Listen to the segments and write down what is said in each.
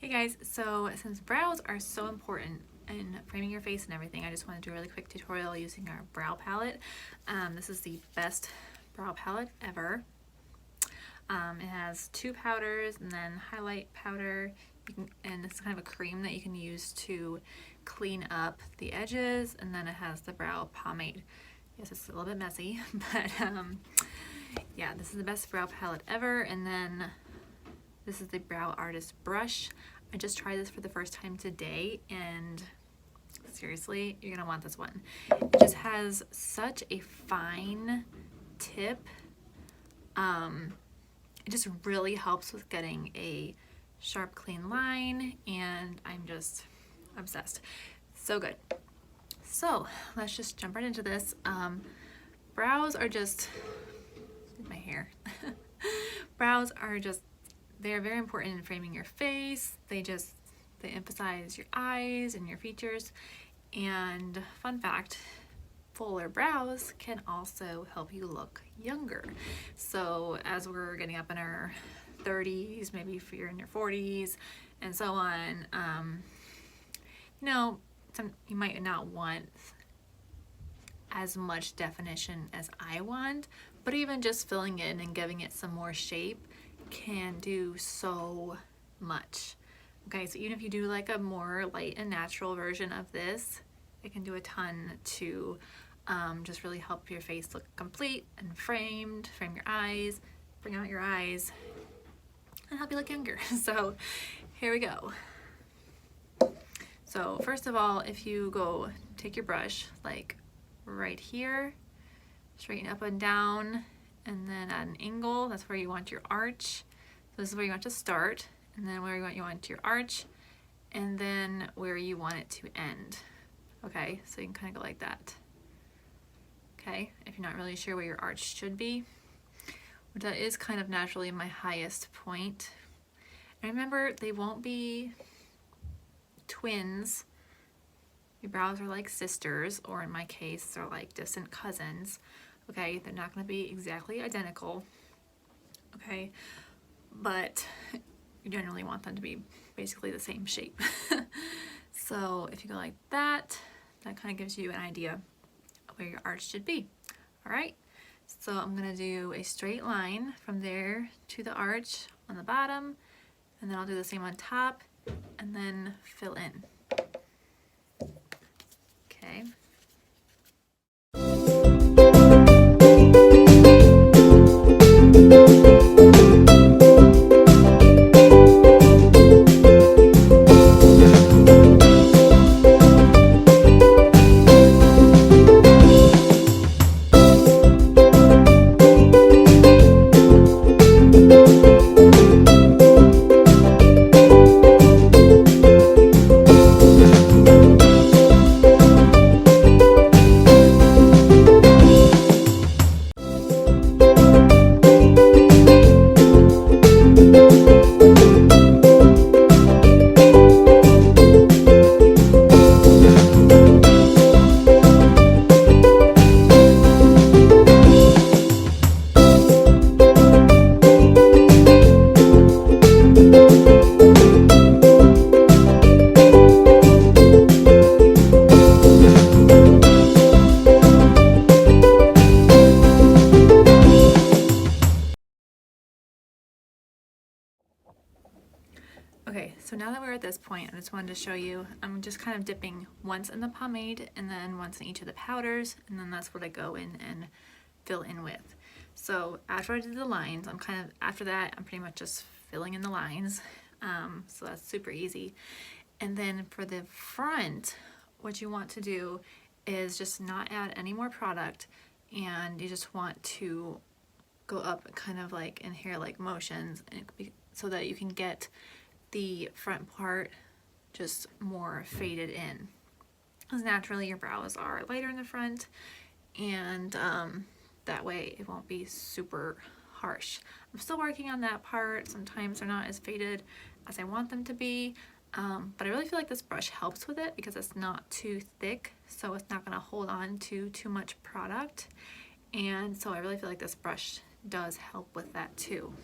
Hey guys, so since brows are so important in framing your face and everything, I just want to do a really quick tutorial using our brow palette. This is the best brow palette ever. It has two powders and then highlight powder, and it's kind of a cream that you can use to clean up the edges, and then it has the brow pomade. Yes, it's a little bit messy, but yeah, this is the best brow palette ever. And then this is the Brow Artist brush. I just tried this for the first time today, and seriously, you're gonna want this one. It just has such a fine tip. It just really helps with getting a sharp, clean line, and I'm just obsessed. So good. So let's just jump right into this. Brows are just, my hair. Brows are just, they're very important in framing your face. They emphasize your eyes and your features. And fun fact, fuller brows can also help you look younger. So as we're getting up in our 30s, maybe if you're in your 40s and so on, you might not want as much definition as I want, but even just filling in and giving it some more shape can do so much. Okay, so even if you do like a more light and natural version of this, it can do a ton to just really help your face look complete and framed, frame your eyes, bring out your eyes, and help you look younger. So here we go. So first of all, if you go take your brush like right here, straighten up and down, and then at an angle, that's where you want your arch. So this is where you want to start, and then where you want your arch, and then where you want it to end. Okay, so you can kind of go like that. Okay, if you're not really sure where your arch should be, which that is kind of naturally my highest point. And remember, they won't be twins. Your brows are like sisters, or in my case, they're like distant cousins. Okay, they're not going to be exactly identical. Okay, but you generally want them to be basically the same shape. So if you go like that, that kind of gives you an idea of where your arch should be. All right, so I'm going to do a straight line from there to the arch on the bottom, and then I'll do the same on top, and then fill in. Okay. Okay, so now that we're at this point, I just wanted to show you, I'm just kind of dipping once in the pomade and then once in each of the powders, and then that's what I go in and fill in with. So after I did the lines, after that, I'm pretty much just filling in the lines. So that's super easy. And then for the front, what you want to do is just not add any more product, and you just want to go up kind of like in hair-like motions, so that you can get the front part just more faded in, because naturally your brows are lighter in the front, and that way it won't be super harsh. I'm still working on that part. Sometimes they're not as faded as I want them to be, but I really feel like this brush helps with it because it's not too thick, so it's not going to hold on to too much product, and so I really feel like this brush does help with that too.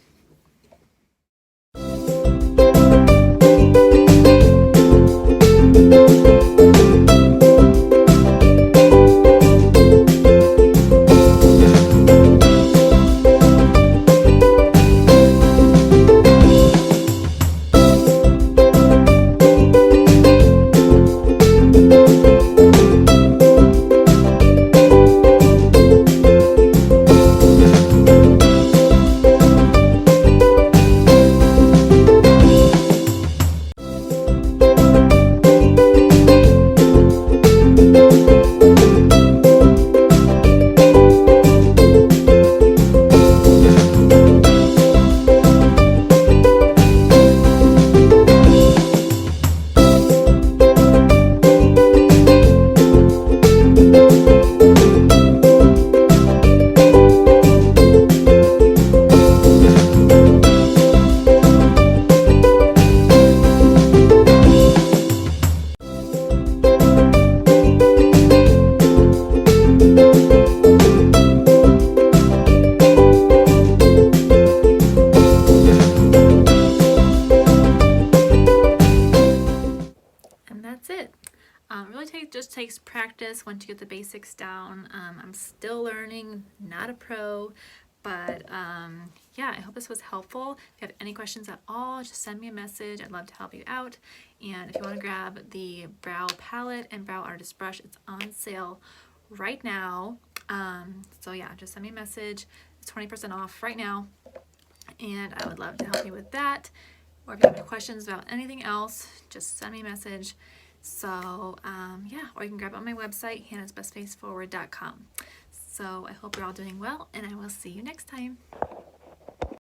It just takes practice once you get the basics down. I'm still learning, not a pro, but yeah, I hope this was helpful. If you have any questions at all, just send me a message. I'd love to help you out. And if you want to grab the brow palette and brow artist brush, it's on sale right now. So yeah, just send me a message. It's 20% off right now, and I would love to help you with that. Or if you have any questions about anything else, just send me a message. So yeah, or you can grab it on my website, hannahsbestfaceforward.com. So I hope you're all doing well, and I will see you next time.